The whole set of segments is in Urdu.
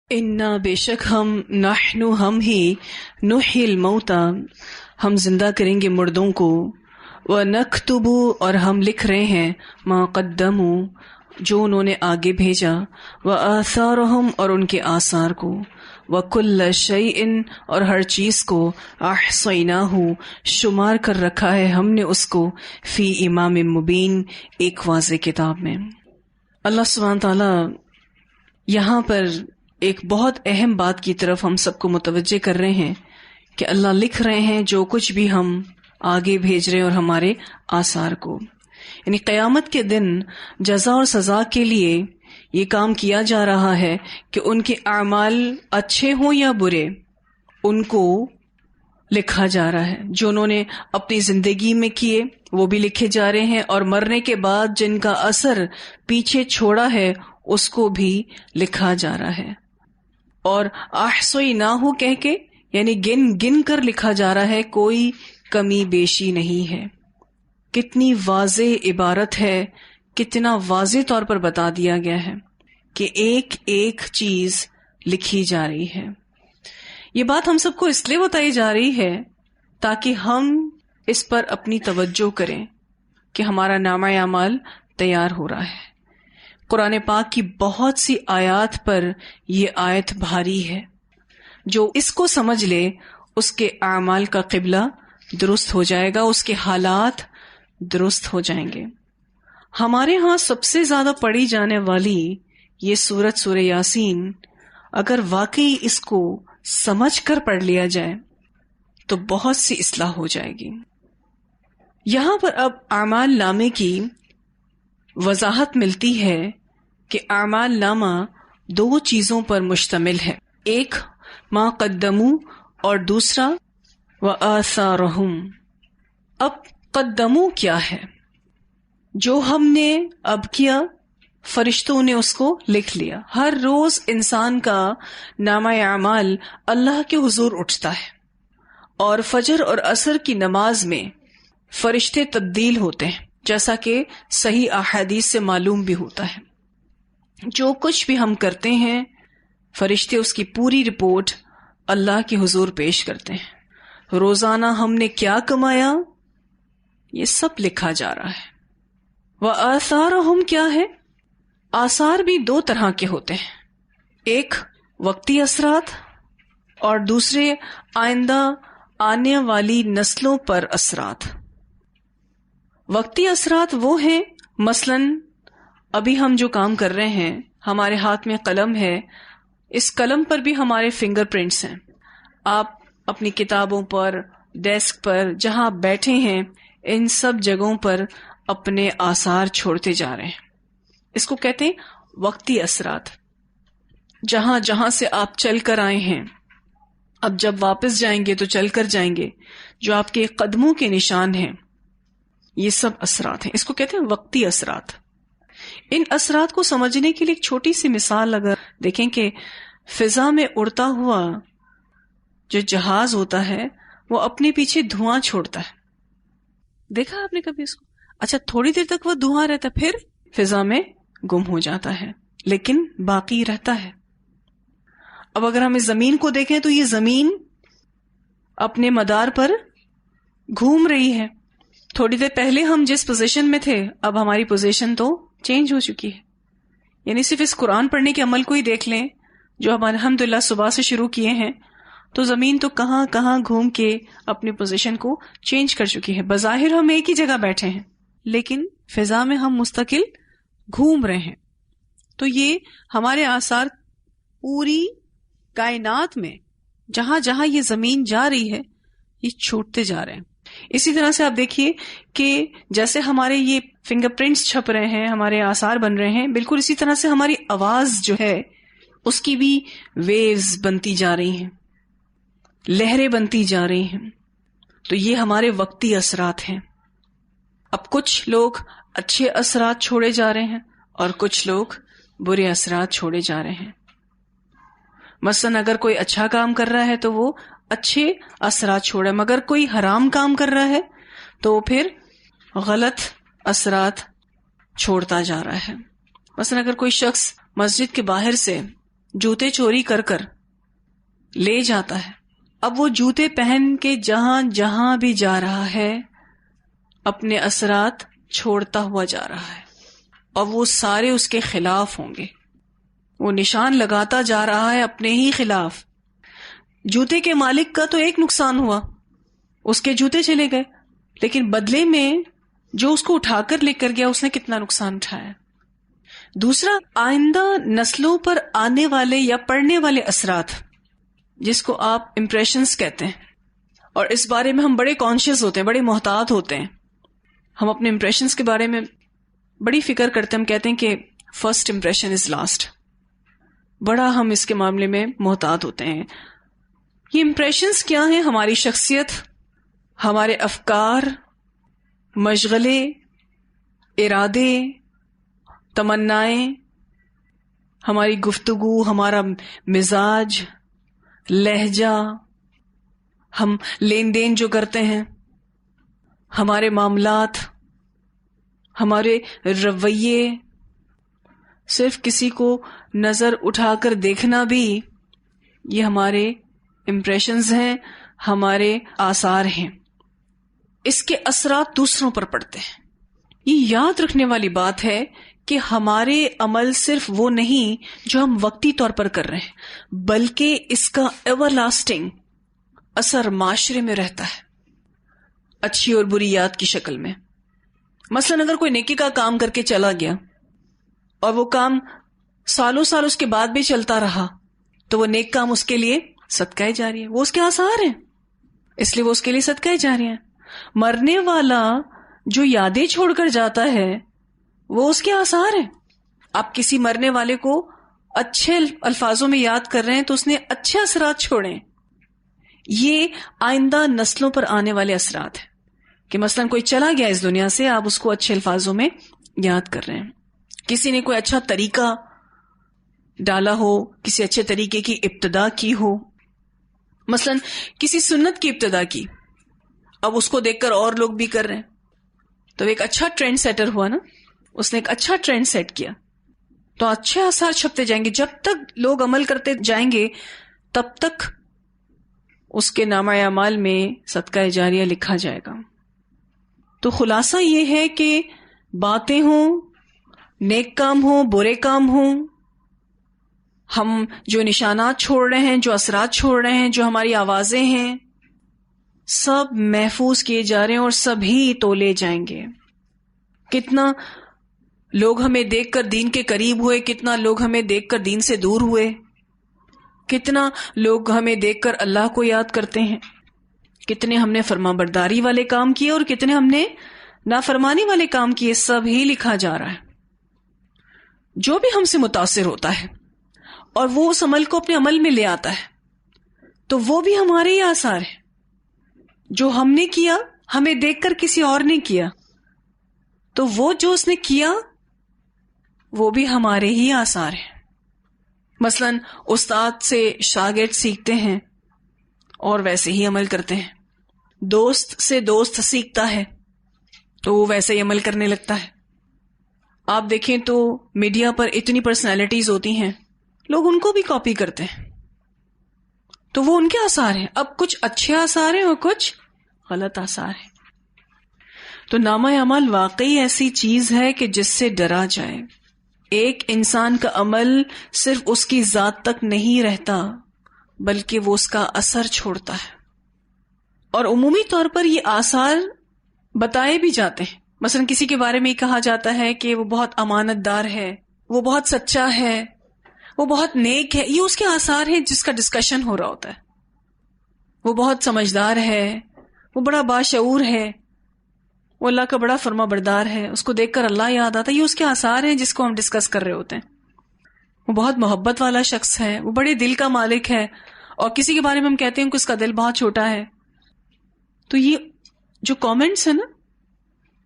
انا بے شک ہم ہی نحیی الموتا، ہم زندہ کریں گے مردوں کو، ونکتب اور ہم لکھ رہے ہیں ما قدموا جو انہوں نے آگے بھیجا، وآثارہم اور ان کے آثار کو، وکل شیء اور ہر چیز کو، احصیناہ شمار کر رکھا ہے ہم نے اس کو، فی امام مبین ایک واضح کتاب میں۔ اللہ سبحانہ تعالی یہاں پر ایک بہت اہم بات کی طرف ہم سب کو متوجہ کر رہے ہیں کہ اللہ لکھ رہے ہیں جو کچھ بھی ہم آگے بھیج رہے ہیں اور ہمارے آثار کو، یعنی قیامت کے دن جزا اور سزا کے لیے یہ کام کیا جا رہا ہے کہ ان کے اعمال اچھے ہوں یا برے ان کو لکھا جا رہا ہے۔ جو انہوں نے اپنی زندگی میں کیے وہ بھی لکھے جا رہے ہیں، اور مرنے کے بعد جن کا اثر پیچھے چھوڑا ہے اس کو بھی لکھا جا رہا ہے، اور احصیناہ کہہ کے یعنی گن کر لکھا جا رہا ہے، کوئی کمی بیشی نہیں ہے۔ کتنی واضح عبارت ہے، کتنا واضح طور پر بتا دیا گیا ہے کہ ایک ایک چیز لکھی جا رہی ہے۔ یہ بات ہم سب کو اس لیے بتائی جا رہی ہے تاکہ ہم اس پر اپنی توجہ کریں کہ ہمارا نامہ اعمال تیار ہو رہا ہے۔ قرآن پاک کی بہت سی آیات پر یہ آیت بھاری ہے، جو اس کو سمجھ لے اس کے اعمال کا قبلہ درست ہو جائے گا، اس کے حالات درست ہو جائیں گے۔ ہمارے ہاں سب سے زیادہ پڑھی جانے والی یہ سورہ یاسین، اگر واقعی اس کو سمجھ کر پڑھ لیا جائے تو بہت سی اصلاح ہو جائے گی۔ یہاں پر اب اعمال نامے کی وضاحت ملتی ہے کہ اعمال نامہ دو چیزوں پر مشتمل ہے، ایک ما قدموا اور دوسرا وآثارہم۔ اب قدموا کیا ہے؟ جو ہم نے اب کیا فرشتوں نے اس کو لکھ لیا۔ ہر روز انسان کا نامہ اعمال اللہ کے حضور اٹھتا ہے، اور فجر اور عصر کی نماز میں فرشتے تبدیل ہوتے ہیں، جیسا کہ صحیح احادیث سے معلوم بھی ہوتا ہے۔ جو کچھ بھی ہم کرتے ہیں فرشتے اس کی پوری رپورٹ اللہ کے حضور پیش کرتے ہیں۔ روزانہ ہم نے کیا کمایا یہ سب لکھا جا رہا ہے۔ وآثارہم کیا ہے؟ آثار بھی دو طرح کے ہوتے ہیں، ایک وقتی اثرات اور دوسرے آئندہ آنے والی نسلوں پر اثرات۔ وقتی اثرات وہ ہیں، مثلاً ابھی ہم جو کام کر رہے ہیں، ہمارے ہاتھ میں قلم ہے، اس قلم پر بھی ہمارے فنگر پرنٹس ہیں۔ آپ اپنی کتابوں پر، ڈیسک پر، جہاں بیٹھے ہیں، ان سب جگہوں پر اپنے آثار چھوڑتے جا رہے ہیں۔ اس کو کہتے ہیں وقتی اثرات۔ جہاں جہاں سے آپ چل کر آئے ہیں، اب جب واپس جائیں گے تو چل کر جائیں گے، جو آپ کے قدموں کے نشان ہیں، یہ سب اثرات ہیں۔ اس کو کہتے ہیں وقتی اثرات۔ ان اثرات کو سمجھنے کے لیے ایک چھوٹی سی مثال اگر دیکھیں کہ فضا میں اڑتا ہوا جو جہاز ہوتا ہے وہ اپنے پیچھے دھواں چھوڑتا ہے، دیکھا آپ نے کبھی اس کو؟ اچھا، تھوڑی دیر تک وہ دھواں رہتا ہے، پھر فضا میں گم ہو جاتا ہے، لیکن باقی رہتا ہے۔ اب اگر ہم اس زمین کو دیکھیں تو یہ زمین اپنے مدار پر گھوم رہی ہے۔ تھوڑی دیر پہلے ہم جس پوزیشن میں تھے اب ہماری پوزیشن تو چینج ہو چکی ہے۔ یعنی صرف اس قرآن پڑھنے کے عمل کو ہی دیکھ لیں جو ہم الحمدللہ صبح سے شروع کیے ہیں، تو زمین تو کہاں کہاں گھوم کے اپنی پوزیشن کو چینج کر چکی ہے۔ بظاہر ہم ایک ہی جگہ بیٹھے ہیں لیکن فضا میں ہم مستقل گھوم رہے ہیں۔ تو یہ ہمارے آثار پوری کائنات میں جہاں جہاں یہ زمین جا رہی ہے یہ چھوٹتے جا رہے ہیں۔ اسی طرح سے آپ دیکھیے کہ جیسے ہمارے یہ فنگر پرنٹس چھپ رہے ہیں، ہمارے آثار بن رہے ہیں، بالکل اسی طرح سے ہماری آواز جو ہے اس کی بھی ویوز بنتی جا رہی ہیں، لہریں بنتی جا رہی ہیں۔ تو یہ ہمارے وقتی اثرات ہیں۔ اب کچھ لوگ اچھے اثرات چھوڑے جا رہے ہیں اور کچھ لوگ برے اثرات چھوڑے جا رہے ہیں۔ مثلا اگر کوئی اچھا کام کر رہا ہے تو وہ اچھے اثرات چھوڑے، مگر کوئی حرام کام کر رہا ہے تو پھر غلط اثرات چھوڑتا جا رہا ہے۔ مثلا اگر کوئی شخص مسجد کے باہر سے جوتے چوری کر کر لے جاتا ہے. اب وہ جوتے پہن کے جہاں جہاں بھی جا رہا ہے اپنے اثرات چھوڑتا ہوا جا رہا ہے، اور وہ سارے اس کے خلاف ہوں گے. وہ نشان لگاتا جا رہا ہے اپنے ہی خلاف. جوتے کے مالک کا تو ایک نقصان ہوا، اس کے جوتے چلے گئے، لیکن بدلے میں جو اس کو اٹھا کر لے کر گیا اس نے کتنا نقصان اٹھایا. دوسرا، آئندہ نسلوں پر آنے والے یا پڑنے والے اثرات، جس کو آپ امپریشنز کہتے ہیں، اور اس بارے میں ہم بڑے کانشیس ہوتے ہیں، بڑے محتاط ہوتے ہیں. ہم اپنے امپریشنز کے بارے میں بڑی فکر کرتے ہیں. ہم کہتے ہیں کہ فرسٹ امپریشن از لاسٹ. بڑا ہم اس کے معاملے میں محتاط ہوتے ہیں. یہ امپریشنز کیا ہیں؟ ہماری شخصیت، ہمارے افکار، مشغلے، ارادے، تمنائیں، ہماری گفتگو، ہمارا مزاج، لہجہ، ہم لین دین جو کرتے ہیں، ہمارے معاملات، ہمارے رویے. صرف کسی کو نظر اٹھا کر دیکھنا بھی یہ ہمارے امپریشنز ہیں، ہمارے آثار ہیں. اس کے اثرات دوسروں پر پڑتے ہیں. یہ یاد رکھنے والی بات ہے کہ ہمارے عمل صرف وہ نہیں جو ہم وقتی طور پر کر رہے ہیں، بلکہ اس کا ایور لاسٹنگ اثر معاشرے میں رہتا ہے، اچھی اور بری یاد کی شکل میں. مثلا اگر کوئی نیکی کا کام کر کے چلا گیا اور وہ کام سالوں سال اس کے بعد بھی چلتا رہا، تو وہ نیک کام اس کے لیے صدقہ جاریہ ہے، وہ اس کے آثار ہیں، اس لیے وہ اس کے لیے صدقہ جاریہ ہے. مرنے والا جو یادیں چھوڑ کر جاتا ہے وہ اس کے آثار ہیں. آپ کسی مرنے والے کو اچھے الفاظوں میں یاد کر رہے ہیں تو اس نے اچھے اثرات چھوڑے. یہ آئندہ نسلوں پر آنے والے اثرات ہیں کہ مثلا کوئی چلا گیا اس دنیا سے، آپ اس کو اچھے الفاظوں میں یاد کر رہے ہیں. کسی نے کوئی اچھا طریقہ ڈالا ہو، کسی اچھے طریقے کی ابتدا کی ہو، مثلا کسی سنت کی ابتدا کی، اب اس کو دیکھ کر اور لوگ بھی کر رہے ہیں تو ایک اچھا ٹرینڈ سیٹر ہوا نا، اس نے ایک اچھا ٹرینڈ سیٹ کیا تو اچھے آثار چھپتے جائیں گے. جب تک لوگ عمل کرتے جائیں گے تب تک اس کے نامہ اعمال میں صدقہ جاریہ لکھا جائے گا. تو خلاصہ یہ ہے کہ باتیں ہوں، نیک کام ہوں، برے کام ہوں، ہم جو نشانات چھوڑ رہے ہیں، جو اثرات چھوڑ رہے ہیں، جو ہماری آوازیں ہیں، سب محفوظ کیے جا رہے ہیں اور سبھی تولے جائیں گے. کتنا لوگ ہمیں دیکھ کر دین کے قریب ہوئے، کتنا لوگ ہمیں دیکھ کر دین سے دور ہوئے، کتنا لوگ ہمیں دیکھ کر اللہ کو یاد کرتے ہیں، کتنے ہم نے فرما برداری والے کام کیے اور کتنے ہم نے نافرمانی والے کام کیے. سب ہی لکھا جا رہا ہے. جو بھی ہم سے متاثر ہوتا ہے اور وہ اس عمل کو اپنے عمل میں لے آتا ہے تو وہ بھی ہمارے ہی آثار ہیں. جو ہم نے کیا، ہمیں دیکھ کر کسی اور نے کیا تو وہ جو اس نے کیا وہ بھی ہمارے ہی آثار ہیں. مثلا استاد سے شاگرد سیکھتے ہیں اور ویسے ہی عمل کرتے ہیں. دوست سے دوست سیکھتا ہے تو وہ ویسے ہی عمل کرنے لگتا ہے. آپ دیکھیں تو میڈیا پر اتنی پرسنالٹیز ہوتی ہیں، لوگ ان کو بھی کاپی کرتے ہیں تو وہ ان کے آثار ہیں. اب کچھ اچھے آثار ہیں اور کچھ غلط آثار ہیں. تو نامہ اعمال واقعی ایسی چیز ہے کہ جس سے ڈرا جائے. ایک انسان کا عمل صرف اس کی ذات تک نہیں رہتا بلکہ وہ اس کا اثر چھوڑتا ہے، اور عمومی طور پر یہ آثار بتائے بھی جاتے ہیں. مثلا کسی کے بارے میں کہا جاتا ہے کہ وہ بہت امانت دار ہے، وہ بہت سچا ہے، وہ بہت نیک ہے. یہ اس کے آثار ہیں جس کا ڈسکشن ہو رہا ہوتا ہے. وہ بہت سمجھدار ہے، وہ بڑا باشعور ہے، وہ اللہ کا بڑا فرما بردار ہے، اس کو دیکھ کر اللہ یاد آتا ہے. یہ اس کے آثار ہیں جس کو ہم ڈسکس کر رہے ہوتے ہیں. وہ بہت محبت والا شخص ہے، وہ بڑے دل کا مالک ہے، اور کسی کے بارے میں ہم کہتے ہیں کہ اس کا دل بہت چھوٹا ہے. تو یہ جو کامنٹس ہیں نا،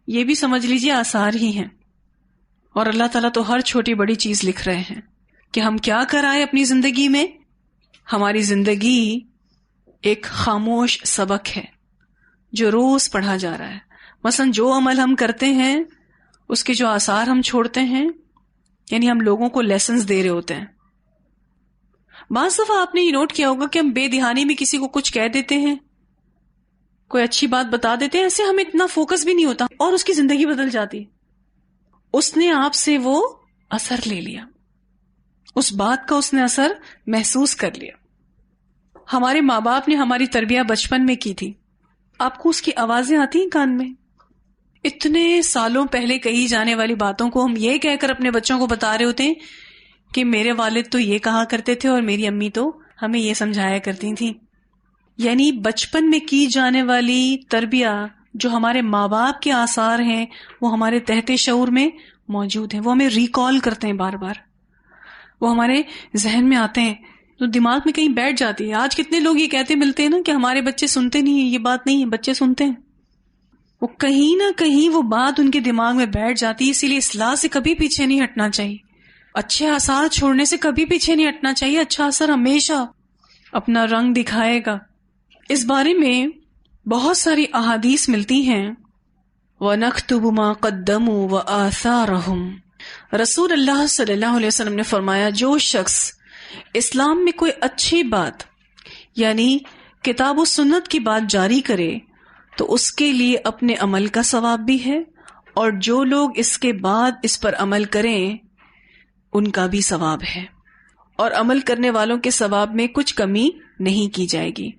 یہ بھی سمجھ لیجیے آثار ہی ہیں. اور اللہ تعالیٰ تو ہر چھوٹی بڑی چیز لکھ رہے ہیں کہ ہم کیا کرائیں اپنی زندگی میں. ہماری زندگی ایک خاموش سبق ہے جو روز پڑھا جا رہا ہے. مثلا جو عمل ہم کرتے ہیں اس کے جو آثار ہم چھوڑتے ہیں، یعنی ہم لوگوں کو لیسنز دے رہے ہوتے ہیں بعض دفعہ آپ نے یہ نوٹ کیا ہوگا کہ ہم بے دہانی میں کسی کو کچھ کہہ دیتے ہیں، کوئی اچھی بات بتا دیتے ہیں، ایسے ہمیں اتنا فوکس بھی نہیں ہوتا اور اس کی زندگی بدل جاتی. اس نے آپ سے وہ اثر لے لیا، اس بات کا اس نے اثر محسوس کر لیا. ہمارے ماں باپ نے ہماری تربیت بچپن میں کی تھی، آپ کو اس کی آوازیں آتی ہیں کان میں. اتنے سالوں پہلے کہی جانے والی باتوں کو ہم یہ کہہ کر اپنے بچوں کو بتا رہے ہوتے ہیں کہ میرے والد تو یہ کہا کرتے تھے اور میری امی تو ہمیں یہ سمجھایا کرتی تھیں. یعنی بچپن میں کی جانے والی تربیت جو ہمارے ماں باپ کے آثار ہیں وہ ہمارے تحت شعور میں موجود ہیں، وہ ہمیں ریکال کرتے ہیں، بار بار وہ ہمارے ذہن میں آتے ہیں، تو دماغ میں کہیں بیٹھ جاتی ہے. آج کتنے لوگ یہ کہتے ملتے ہیں نا کہ ہمارے بچے سنتے نہیں ہیں. یہ بات نہیں ہے، بچے سنتے ہیں. وہ کہیں نہ کہیں وہ بات ان کے دماغ میں بیٹھ جاتی ہے. اسی لیے اصلاح سے کبھی پیچھے نہیں ہٹنا چاہیے، اچھے آثار چھوڑنے سے کبھی پیچھے نہیں ہٹنا چاہیے. اچھا اثر ہمیشہ اپنا رنگ دکھائے گا. اس بارے میں بہت ساری احادیث ملتی ہیں. وَنَكْتُبُ مَا قَدَّمُوا وَآثَارَهُمْ. رسول اللہ صلی اللہ علیہ وسلم نے فرمایا جو شخص اسلام میں کوئی اچھی بات یعنی کتاب و سنت کی بات جاری کرے تو اس کے لیے اپنے عمل کا ثواب بھی ہے، اور جو لوگ اس کے بعد اس پر عمل کریں ان کا بھی ثواب ہے، اور عمل کرنے والوں کے ثواب میں کچھ کمی نہیں کی جائے گی.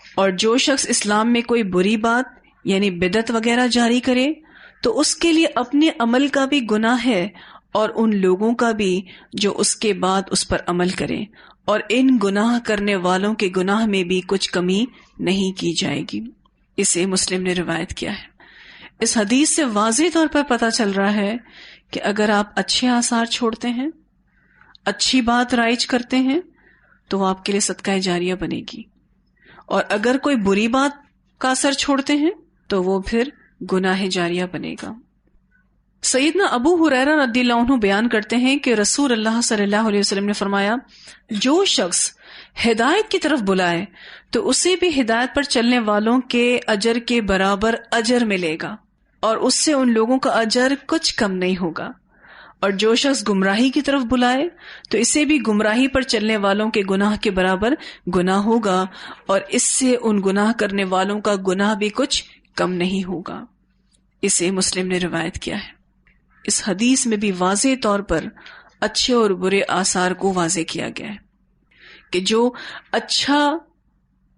اور جو شخص اسلام میں کوئی بری بات یعنی بدعت وغیرہ جاری کرے تو اس کے لیے اپنے عمل کا بھی گناہ ہے اور ان لوگوں کا بھی جو اس کے بعد اس پر عمل کریں، اور ان گناہ کرنے والوں کے گناہ میں بھی کچھ کمی نہیں کی جائے گی. اسے مسلم نے روایت کیا ہے. اس حدیث سے واضح طور پر پتہ چل رہا ہے کہ اگر آپ اچھے آثار چھوڑتے ہیں، اچھی بات رائج کرتے ہیں تو وہ آپ کے لیے صدقہ جاریہ بنے گی، اور اگر کوئی بری بات کا اثر چھوڑتے ہیں تو وہ پھر گناہ جاریہ بنے گا. سیدنا ابو ہریرہ رضی اللہ عنہ بیان کرتے ہیں کہ رسول اللہ صلی اللہ علیہ وسلم نے فرمایا جو شخص ہدایت کی طرف بلائے تو اسے بھی ہدایت پر چلنے والوں کے اجر کے برابر اجر ملے گا، اور اس سے ان لوگوں کا اجر کچھ کم نہیں ہوگا. اور جو شخص گمراہی کی طرف بلائے تو اسے بھی گمراہی پر چلنے والوں کے گناہ کے برابر گناہ ہوگا، اور اس سے ان گناہ کرنے والوں کا گناہ بھی کچھ کم نہیں ہوگا. اسے مسلم نے روایت کیا ہے. اس حدیث میں بھی واضح طور پر اچھے اور برے آثار کو واضح کیا گیا ہے کہ جو اچھا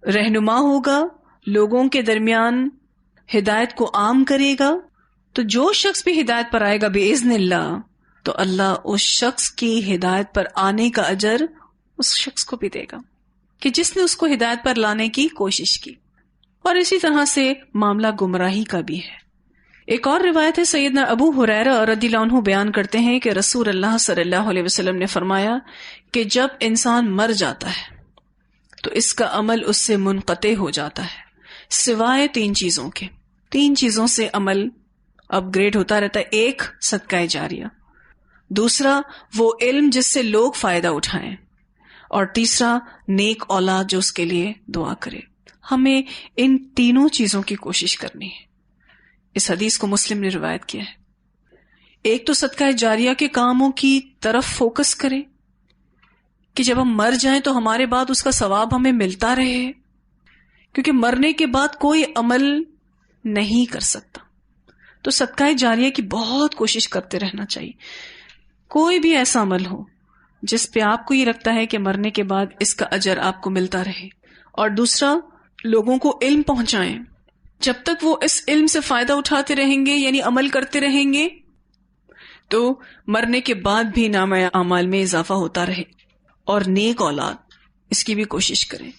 رہنما ہوگا، لوگوں کے درمیان ہدایت کو عام کرے گا، تو جو شخص بھی ہدایت پر آئے گا بإذن اللہ تو اللہ اس شخص کی ہدایت پر آنے کا اجر اس شخص کو بھی دے گا کہ جس نے اس کو ہدایت پر لانے کی کوشش کی. اور اسی طرح سے معاملہ گمراہی کا بھی ہے. ایک اور روایت ہے، سیدنا ابو ہریرہ رضی اللہ عنہ بیان کرتے ہیں کہ رسول اللہ صلی اللہ علیہ وسلم نے فرمایا کہ جب انسان مر جاتا ہے تو اس کا عمل اس سے منقطع ہو جاتا ہے سوائے 3 چیزوں کے. 3 چیزوں سے عمل اپ گریڈ ہوتا رہتا ہے. ایک صدقہ جاریہ، دوسرا وہ علم جس سے لوگ فائدہ اٹھائیں، اور تیسرا نیک اولاد جو اس کے لیے دعا کرے. ہمیں ان تینوں چیزوں کی کوشش کرنی ہے. اس حدیث کو مسلم نے روایت کیا ہے. ایک تو صدقہ جاریہ کے کاموں کی طرف فوکس کریں کہ جب ہم مر جائیں تو ہمارے بعد اس کا ثواب ہمیں ملتا رہے، کیونکہ مرنے کے بعد کوئی عمل نہیں کر سکتا. تو صدقہ جاریہ کی بہت کوشش کرتے رہنا چاہیے. کوئی بھی ایسا عمل ہو جس پہ آپ کو یہ لگتا ہے کہ مرنے کے بعد اس کا اجر آپ کو ملتا رہے. اور دوسرا، لوگوں کو علم پہنچائیں. جب تک وہ اس علم سے فائدہ اٹھاتے رہیں گے یعنی عمل کرتے رہیں گے تو مرنے کے بعد بھی نام اعمال میں اضافہ ہوتا رہے. اور نیک اولاد، اس کی بھی کوشش کریں،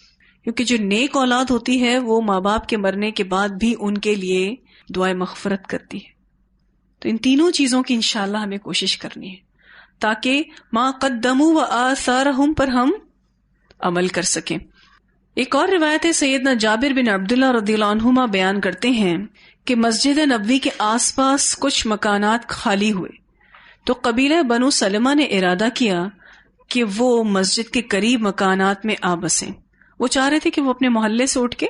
کیونکہ جو نیک اولاد ہوتی ہے وہ ماں باپ کے مرنے کے بعد بھی ان کے لیے دعائیں مغفرت کرتی ہے. تو ان تینوں چیزوں کی انشاءاللہ ہمیں کوشش کرنی ہے تاکہ ما قدموا وآثارہم پر ہم عمل کر سکیں. ایک اور روایت ہے، سیدنا جابر بن عبداللہ رضی اللہ عنہما بیان کرتے ہیں کہ مسجد نبوی کے آس پاس کچھ مکانات خالی ہوئے تو قبیلہ بنو سلمہ نے ارادہ کیا کہ وہ مسجد کے قریب مکانات میں آ بسیں. وہ چاہ رہے تھے کہ وہ اپنے محلے سے اٹھ کے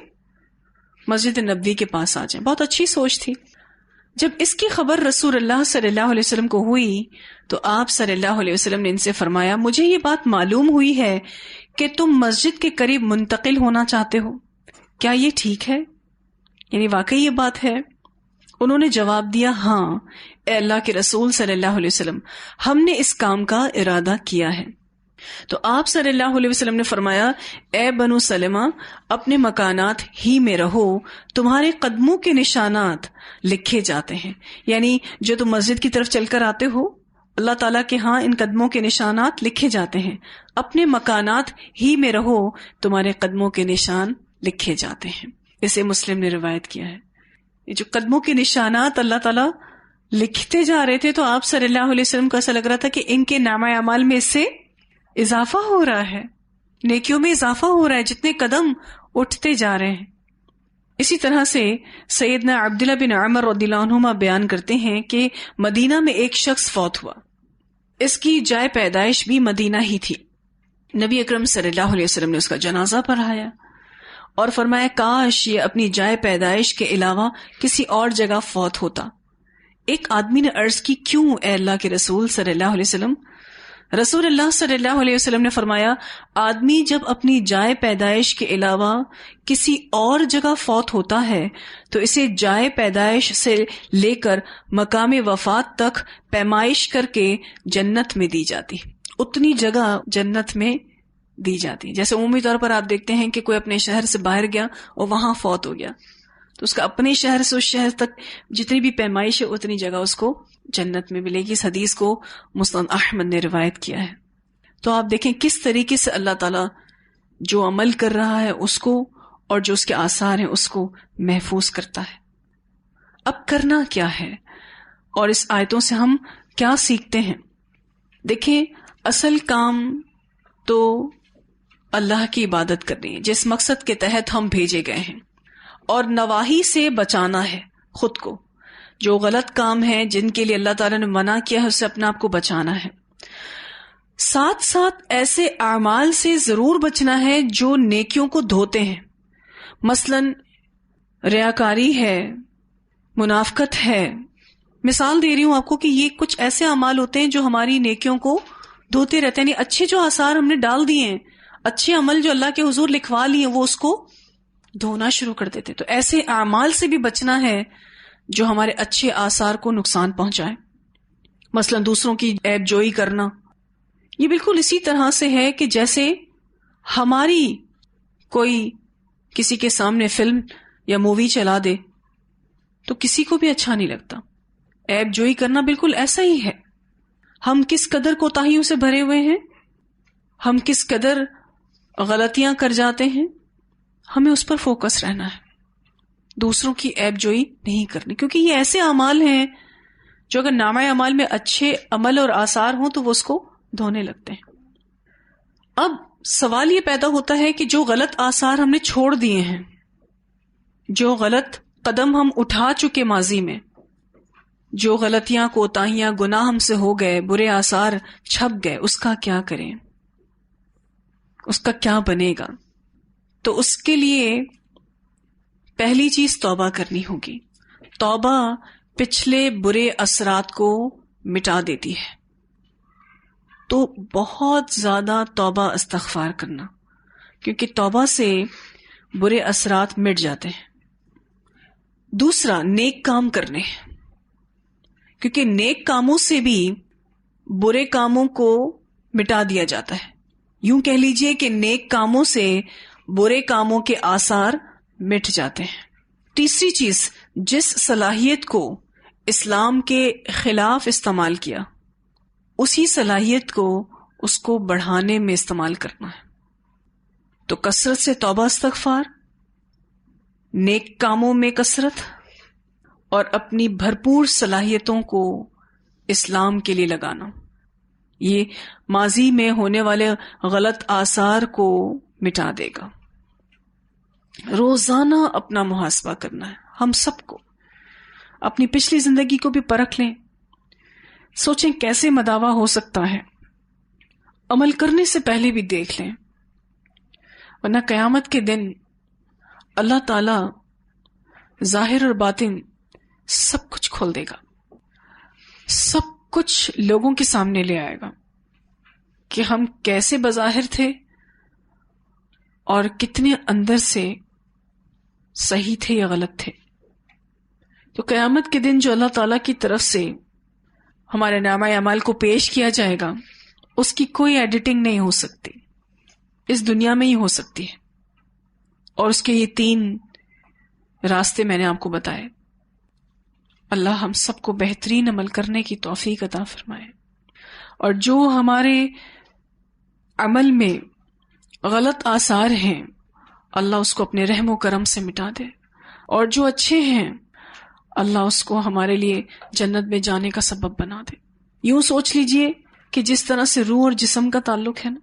مسجد نبوی کے پاس آ جائیں. بہت اچھی سوچ تھی. جب اس کی خبر رسول اللہ صلی اللہ علیہ وسلم کو ہوئی تو آپ صلی اللہ علیہ وسلم نے ان سے فرمایا، مجھے یہ بات معلوم ہوئی ہے کہ تم مسجد کے قریب منتقل ہونا چاہتے ہو، کیا یہ ٹھیک ہے؟ یعنی واقعی یہ بات ہے؟ انہوں نے جواب دیا، ہاں اے اللہ کے رسول صلی اللہ علیہ وسلم، ہم نے اس کام کا ارادہ کیا ہے۔ تو آپ صلی اللہ علیہ وسلم نے فرمایا، اے بنو سلمہ، اپنے مکانات ہی میں رہو، تمہارے قدموں کے نشانات لکھے جاتے ہیں۔ یعنی جو تم مسجد کی طرف چل کر آتے ہو، اللہ تعالیٰ کے ہاں ان قدموں کے نشانات لکھے جاتے ہیں۔ اپنے مکانات ہی میں رہو، تمہارے قدموں کے نشان لکھے جاتے ہیں۔ اسے مسلم نے روایت کیا ہے۔ یہ جو قدموں کے نشانات اللہ تعالیٰ لکھتے جا رہے تھے، تو آپ صلی اللہ علیہ وسلم کو ایسا لگ رہا تھا کہ ان کے نامہ اعمال میں اس سے اضافہ ہو رہا ہے، نیکیوں میں اضافہ ہو رہا ہے، جتنے قدم اٹھتے جا رہے ہیں۔ اسی طرح سے سیدنا عبداللہ بن عمر رضی اللہ عنہما بیان کرتے ہیں کہ مدینہ میں ایک شخص فوت ہوا، اس کی جائے پیدائش بھی مدینہ ہی تھی۔ نبی اکرم صلی اللہ علیہ وسلم نے اس کا جنازہ پڑھایا اور فرمایا، کاش یہ اپنی جائے پیدائش کے علاوہ کسی اور جگہ فوت ہوتا۔ ایک آدمی نے عرض کی، کیوں اے اللہ کے رسول صلی اللہ علیہ وسلم؟ رسول اللہ صلی اللہ علیہ وسلم نے فرمایا، آدمی جب اپنی جائے پیدائش کے علاوہ کسی اور جگہ فوت ہوتا ہے تو اسے جائے پیدائش سے لے کر مقام وفات تک پیمائش کر کے جنت میں دی جاتی، اتنی جگہ جنت میں دی جاتی۔ جیسے عمومی طور پر آپ دیکھتے ہیں کہ کوئی اپنے شہر سے باہر گیا اور وہاں فوت ہو گیا، تو اس کا اپنے شہر سے اس شہر تک جتنی بھی پیمائش ہے اتنی جگہ اس کو جنت میں ملے گی۔ اس حدیث کو مسند احمد نے روایت کیا ہے۔ تو آپ دیکھیں کس طریقے سے اللہ تعالیٰ جو عمل کر رہا ہے اس کو اور جو اس کے آثار ہیں اس کو محفوظ کرتا ہے۔ اب کرنا کیا ہے اور اس آیتوں سے ہم کیا سیکھتے ہیں؟ دیکھیں، اصل کام تو اللہ کی عبادت کرنی ہے جس مقصد کے تحت ہم بھیجے گئے ہیں، اور نواہی سے بچانا ہے خود کو۔ جو غلط کام ہیں جن کے لیے اللہ تعالیٰ نے منع کیا ہے اس سے اپنے آپ کو بچانا ہے۔ ساتھ ساتھ ایسے اعمال سے ضرور بچنا ہے جو نیکیوں کو دھوتے ہیں، مثلا ریاکاری ہے، منافقت ہے۔ مثال دے رہی ہوں آپ کو کہ یہ کچھ ایسے اعمال ہوتے ہیں جو ہماری نیکیوں کو دھوتے رہتے ہیں۔ یعنی اچھے جو آثار ہم نے ڈال دیے ہیں، اچھے عمل جو اللہ کے حضور لکھوا لیے وہ اس کو دھونا شروع کر دیتے۔ تو ایسے اعمال سے بھی بچنا ہے جو ہمارے اچھے آثار کو نقصان پہنچائے، مثلا دوسروں کی عیب جوئی کرنا۔ یہ بالکل اسی طرح سے ہے کہ جیسے ہماری کوئی کسی کے سامنے فلم یا مووی چلا دے تو کسی کو بھی اچھا نہیں لگتا۔ عیب جوئی کرنا بالکل ایسا ہی ہے۔ ہم کس قدر کوتاہیوں سے بھرے ہوئے ہیں، ہم کس قدر غلطیاں کر جاتے ہیں، ہمیں اس پر فوکس رہنا ہے، دوسروں کی عیب جوئی نہیں کرنی، کیونکہ یہ ایسے اعمال ہیں جو اگر نامہ اعمال میں اچھے عمل اور آثار ہوں تو وہ اس کو دھونے لگتے ہیں۔ اب سوال یہ پیدا ہوتا ہے کہ جو غلط آثار ہم نے چھوڑ دیے ہیں، جو غلط قدم ہم اٹھا چکے ماضی میں، جو غلطیاں کوتاہیاں گناہ ہم سے ہو گئے، برے آثار چھپ گئے، اس کا کیا کریں، اس کا کیا بنے گا؟ تو اس کے لیے پہلی چیز توبہ کرنی ہوگی۔ توبہ پچھلے برے اثرات کو مٹا دیتی ہے، تو بہت زیادہ توبہ استغفار کرنا، کیونکہ توبہ سے برے اثرات مٹ جاتے ہیں۔ دوسرا، نیک کام کرنے، کیونکہ نیک کاموں سے بھی برے کاموں کو مٹا دیا جاتا ہے۔ یوں کہہ لیجئے کہ نیک کاموں سے برے کاموں کے آثار مٹ جاتے ہیں۔ تیسری چیز، جس صلاحیت کو اسلام کے خلاف استعمال کیا، اسی صلاحیت کو اس کو بڑھانے میں استعمال کرنا ہے۔ تو کثرت سے توبہ استغفار، نیک کاموں میں کثرت، اور اپنی بھرپور صلاحیتوں کو اسلام کے لیے لگانا، یہ ماضی میں ہونے والے غلط آثار کو مٹا دے گا۔ روزانہ اپنا محاسبہ کرنا ہے، ہم سب کو اپنی پچھلی زندگی کو بھی پرکھ لیں، سوچیں کیسے مداوا ہو سکتا ہے، عمل کرنے سے پہلے بھی دیکھ لیں، ورنہ قیامت کے دن اللہ تعالی ظاہر اور باطن سب کچھ کھول دے گا، سب کچھ لوگوں کے سامنے لے آئے گا کہ ہم کیسے بظاہر تھے اور کتنے اندر سے صحیح تھے یا غلط تھے. تو قیامت کے دن جو اللہ تعالیٰ کی طرف سے ہمارے نامہ اعمال کو پیش کیا جائے گا، اس کی کوئی ایڈیٹنگ نہیں ہو سکتی، اس دنیا میں ہی ہو سکتی ہے. اور اس کے یہ 3 راستے میں نے آپ کو بتائے. اللہ ہم سب کو بہترین عمل کرنے کی توفیق عطا فرمائے، اور جو ہمارے عمل میں غلط آثار ہیں اللہ اس کو اپنے رحم و کرم سے مٹا دے، اور جو اچھے ہیں اللہ اس کو ہمارے لیے جنت میں جانے کا سبب بنا دے. یوں سوچ لیجئے کہ جس طرح سے روح اور جسم کا تعلق ہے نا،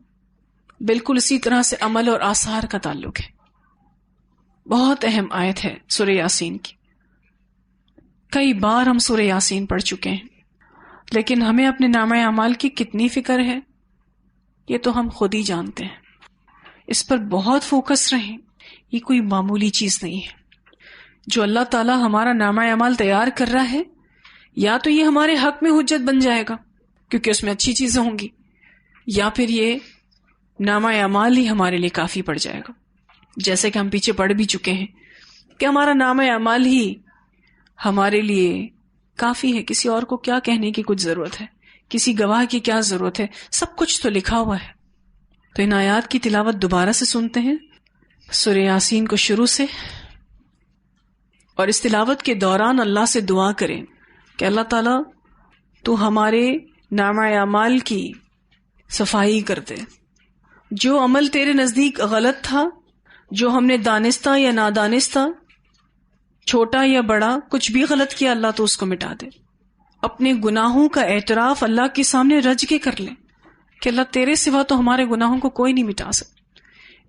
بالکل اسی طرح سے عمل اور آثار کا تعلق ہے. بہت اہم آیت ہے سورہ یاسین کی. کئی بار ہم سورہ یاسین پڑھ چکے ہیں، لیکن ہمیں اپنے نامہ اعمال کی کتنی فکر ہے یہ تو ہم خود ہی جانتے ہیں. اس پر بہت فوکس رہیں، یہ کوئی معمولی چیز نہیں ہے. جو اللہ تعالیٰ ہمارا نامہ اعمال تیار کر رہا ہے، یا تو یہ ہمارے حق میں حجت بن جائے گا کیونکہ اس میں اچھی چیزیں ہوں گی، یا پھر یہ نامہ اعمال ہی ہمارے لیے کافی پڑ جائے گا. جیسے کہ ہم پیچھے پڑھ بھی چکے ہیں کہ ہمارا نامہ اعمال ہی ہمارے لیے کافی ہے. کسی اور کو کیا کہنے کی کچھ ضرورت ہے، کسی گواہ کی کیا ضرورت ہے، سب کچھ تو لکھا ہوا ہے. تو ان آیات کی تلاوت دوبارہ سے سنتے ہیں سورہ یاسین کو شروع سے، اور اس تلاوت کے دوران اللہ سے دعا کریں کہ اللہ تعالیٰ تو ہمارے نامہ اعمال کی صفائی کر دے. جو عمل تیرے نزدیک غلط تھا، جو ہم نے دانستہ یا نادانستہ، چھوٹا یا بڑا، کچھ بھی غلط کیا، اللہ تو اس کو مٹا دے. اپنے گناہوں کا اعتراف اللہ کے سامنے رج کے کر لیں کہ اللہ تیرے سوا تو ہمارے گناہوں کو کوئی نہیں مٹا سکتا.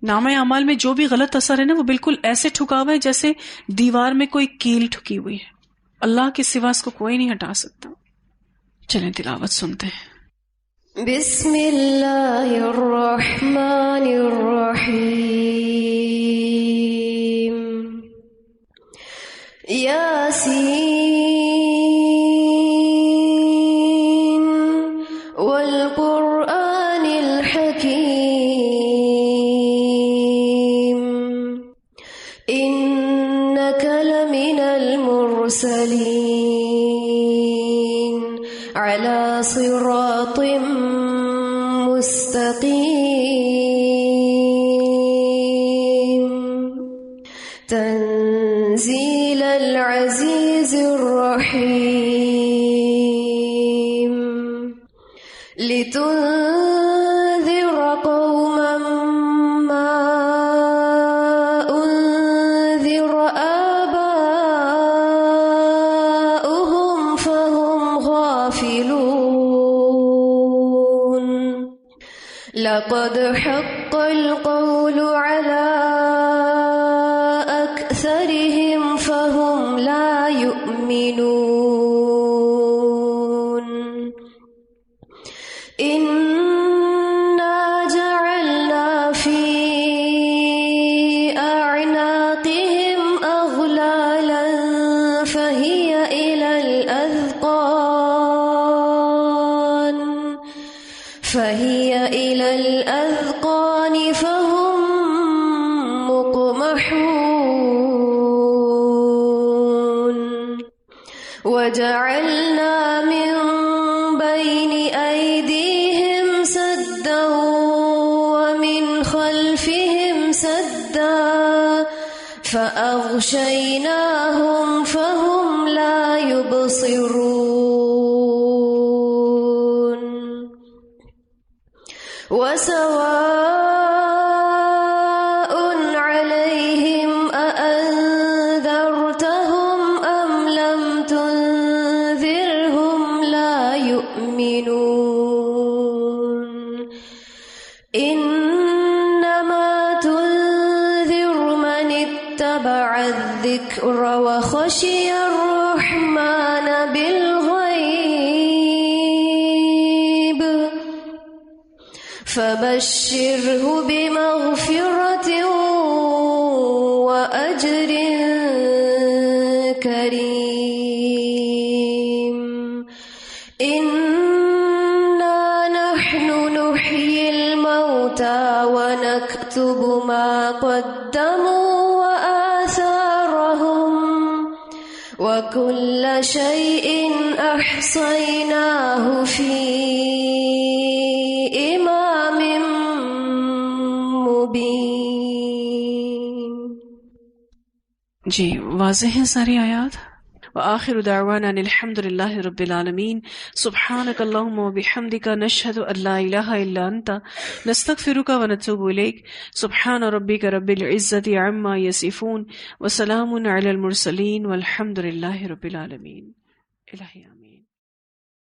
نامہ اعمال میں جو بھی غلط اثر ہے نا، وہ بالکل ایسے ٹھکا ہوا ہے جیسے دیوار میں کوئی کیل ٹھکی ہوئی ہے. اللہ کے سوا اس کو کوئی نہیں ہٹا سکتا. چلیں تلاوت سنتے ہیں. بسم اللہ الرحمن الرحیم. یاسین والقرآن الحکیم انک لمن المرسلین علی صراط مستقیم تنزیل العزیز الرحیم لتنذر قوما ما انذر آباؤهم فهم غافلون لقد حق القول على أكثرهم فهم لا يؤمنون إنا جعلنا في أعناقهم أغلالا فهي إلى الأذقان فهم مقمحون وجعلنا من بين أيديهم سدا ومن خلفهم سدا فأغشيناهم فهم لا يبصرون وسواء عليهم أأنذرتهم أم لم تنذرهم لا يؤمنون إنما تنذر من اتبع الذكر وخشي الرحمن بالغيب فبشره بمغفرة وأجر كريم إنا نحن نحيي الموتى ونكتب ونكتب ما قدموا وآثارهم وكل شيء أحصيناه في إمام مبين. جی واضح ہیں ساری آیات. وآخر دعوانا ان الحمد للہ رب العالمین. سبحانک اللہم وبحمدک نشہد ان لا الہ الا انت نستغفرک ونتوب الیک. سبحان ربک رب العزۃ عما یصفون وسلام علی المرسلین والحمد للہ رب العالمین. الہی آمین.